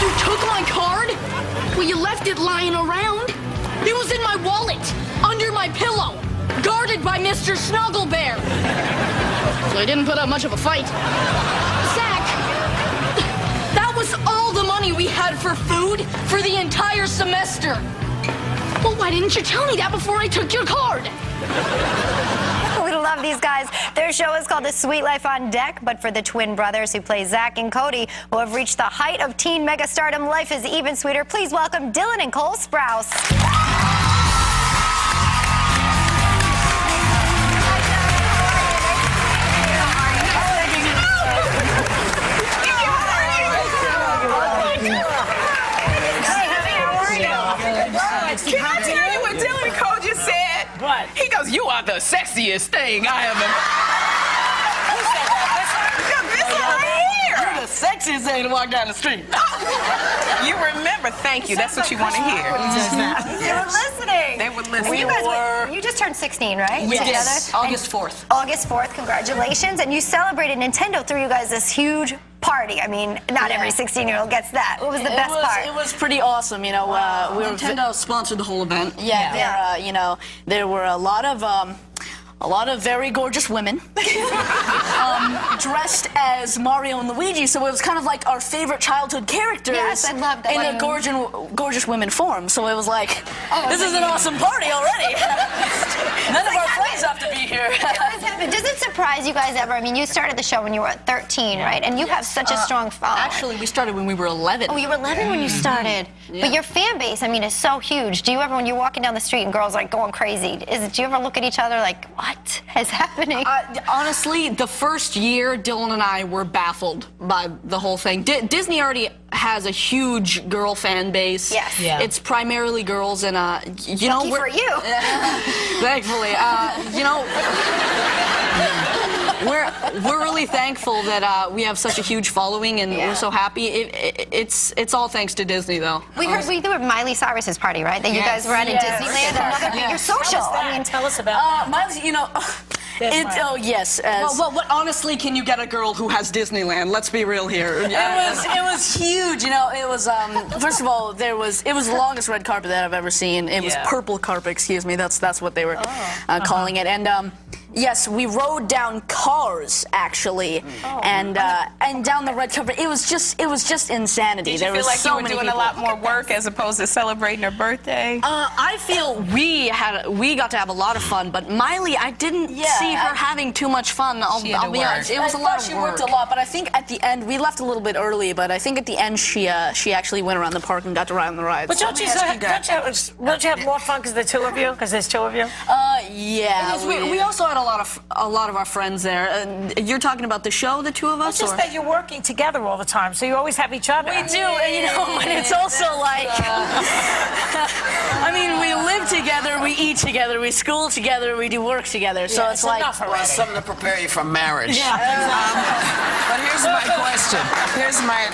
You took my card? Well, you left it lying around. It was in my wallet, under my pillow, guarded by Mr. Snuggle Bear. So I didn't put up much of a fight. Zach, that was all the money we had for food for the entire semester. Well, why didn't you tell me that before I took your card? We love these guys. Their show is called The Sweet Life on Deck, but for the twin brothers who play Zach and Cody, who have reached the height of teen megastardom, life is even sweeter. Please welcome Dylan and Cole Sprouse. Can I tell you what Dylan and Cole just said? What? He goes, "You are the sexiest thing I ever." You're the sexiest thing to walk down the street. You remember? Thank you. That's what you want to hear. They were listening. They were listening. You just turned 16, right? We did. Together? August 4th. August 4th, congratulations. And you celebrated. Nintendo threw you guys this huge party. I mean, not every 16-year-old gets that. What was the best part? It was pretty awesome, you know. Nintendo sponsored the whole event. Yeah. You know, there were a lot of very gorgeous women dressed as Mario and Luigi, so it was kind of like our favorite childhood characters. Yes, I love that. In a gorgeous women form. So it was like, this is an awesome party already. None of our friends have to be here. Does it surprise you guys ever? I mean, you started the show when you were 13, right? And you have such a strong following. Actually, we started when we were 11. Oh, you were 11 when you started. But your fan base, I mean, is so huge. Do you ever, when you're walking down the street and girls like going crazy, do you ever look at each other like, what is happening? Honestly, the first year, Dylan and I were baffled by the whole thing. Disney already has a huge girl fan base. Yes. Yeah. It's primarily girls, and you know, Lucky for you. Thankfully, you know, we're really thankful that we have such a huge following, and we're so happy. It's all thanks to Disney, though. We heard we were at Miley Cyrus's party, right? That you guys were at in Disneyland. Another bigger social. I mean, Tell us about Miley, you know. yes. What honestly can you get a girl who has Disneyland? Let's be real here. It was huge, you know. It was first of all, it was the longest red carpet that I've ever seen. It was purple carpet, excuse me. That's what they were calling it. And yes, we rode down cars actually, and down the red carpet. It was just insanity. Did you feel like you were doing a lot more work as opposed to celebrating her birthday? I feel we got to have a lot of fun, but Miley, I didn't see her having too much fun. I'll be honest. It was a lot of She work. worked a lot, but I think at the end we left a little bit early. But I think at the end she actually went around the park and got to ride on the rides. But don't you have more fun because the two of you? Because there's two of you? Yeah. Because we also had a lot of our friends there. You're talking about the show, the two of us? It's just that you're working together all the time, so you always have each other. We do, and you know, and it's also like, I mean, we live together, we eat together, we school together, we do work together, so it's like... Well, something to prepare you for marriage. But here's my question.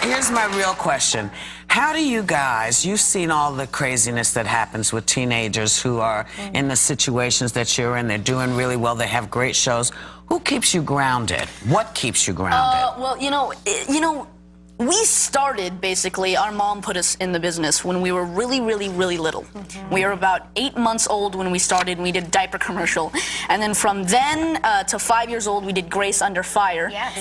Here's my real question. How do you guys, you've seen all the craziness that happens with teenagers who are in the situations that you're in. They're doing really well. They have great shows. Who keeps you grounded? What keeps you grounded? Well, you know, we started, basically, our mom put us in the business when we were really, really, really little. We were about 8 months old when we started, and we did a diaper commercial. And then from then to 5 years old, we did Grace Under Fire. Yes.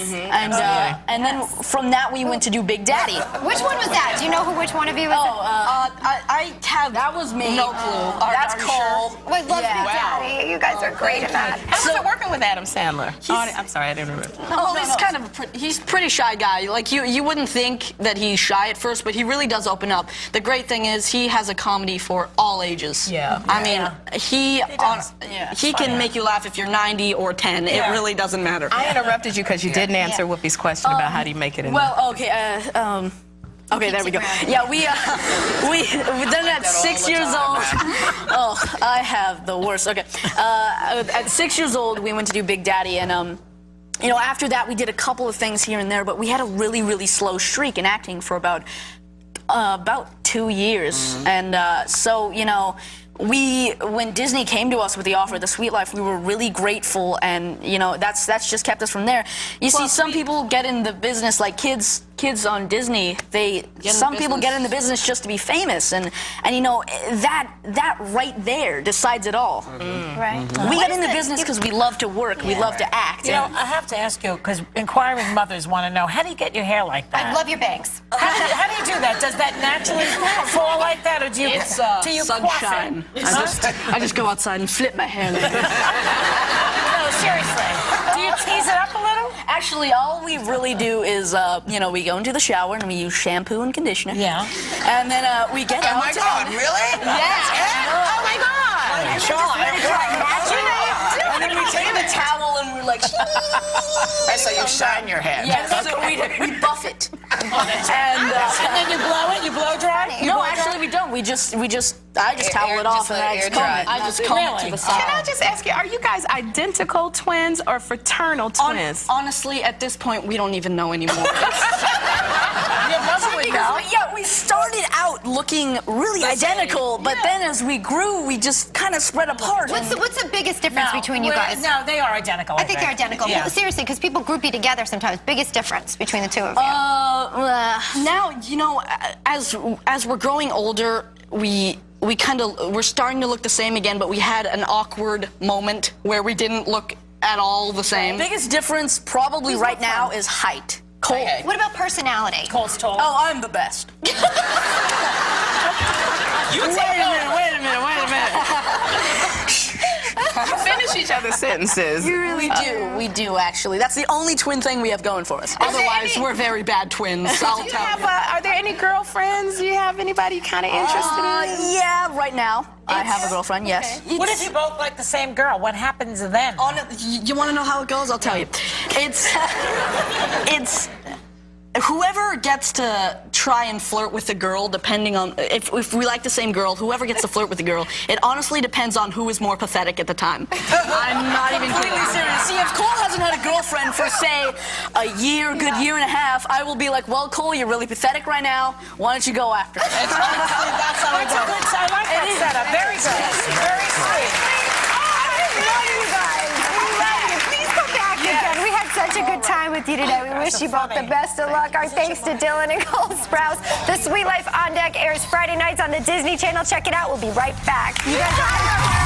And then from that, we went to do Big Daddy. which one was that? Do you know which one of you was I have. That was me. No clue. That's Cole. it? Love Big Daddy. You guys are great at that. How was it working with Adam Sandler? I'm sorry, I didn't remember. He's a pretty shy guy. Like you wouldn't think that he's shy at first, but he really does open up. The great thing is he has a comedy for all ages. Yeah. I mean, he can make you laugh if you're 90 or 10. It really doesn't matter. I interrupted you because you didn't answer Whoopi's question about how do you make it in Well, okay, okay, there we go. Yeah, then at 6 years old, oh, I have the worst. Okay, at 6 years old, we went to do Big Daddy, and you know, after that, we did a couple of things here and there, but we had a really, really slow streak in acting for about 2 years, and so you know. When Disney came to us with the offer, The Sweet Life, we were really grateful, and you know that's just kept us from there. You see, some people get in the business like kids kids on Disney, some people get in the business just to be famous, and you know that right there decides it all. Right. We get in the business because we love to work, we love to act. You know, I have to ask you, because inquiring mothers want to know, how do you get your hair like that? I love your bangs. How do you do that? Does that naturally fall like that, or do you Sunshine. I just go outside and flip my hair. No, seriously. Do you tease it up a little? Actually, all we really do is, you know, we go into the shower and we use shampoo and conditioner. Yeah. And then we get out. Oh my God, really? Yeah. Oh my God. And then we take the towel and we're like, So you shine your head. yeah, so we buff it. And then you blow it? You blow dry? no, actually we don't. I just towel it off and I just comb it. I just comb it to the side. Can I just ask you, are you guys identical twins or fraternal twins? Honestly, at this point, we don't even know anymore. Your mother would know. Yeah, we started out looking really identical, but then as we grew, we just kind of spread apart. What's the biggest difference between you guys? No, they are identical. I think they're identical. Yeah. Well, seriously, because people group you together sometimes. Biggest difference between the two of you? Now, you know, as we're growing older, we're starting to look the same again, but we had an awkward moment where we didn't look at all the same. Biggest difference probably right now is height. Cole. What about personality? Cole's tall. Oh, I'm the best. Wait a minute. Finish each other's sentences. We do actually. That's the only twin thing we have going for us. Otherwise, we're very bad twins. I'll tell you. Are there any girlfriends? Do you have anybody kind of interested in? Yeah, right now I have a girlfriend. Yes. What if you both like the same girl? What happens then? You want to know how it goes? I'll tell you. It's whoever gets to try and flirt with the girl, depending on if we like the same girl, whoever gets to flirt with the girl, it honestly depends on who is more pathetic at the time. I'm not even completely serious. See, if Cole hasn't had a girlfriend for, say, a good year and a half, I will be like, well, Cole, you're really pathetic right now. Why don't you go after her? That's how it goes. I like that setup. Very good. Very sweet. I love you guys. We love you. Please come back again. We had such a good time with you today. We wish you both the best of luck. Our thanks to Dylan and Cole Sprouse. The Sweet Life on Deck airs Friday nights on the Disney Channel. Check it out. We'll be right back. You guys are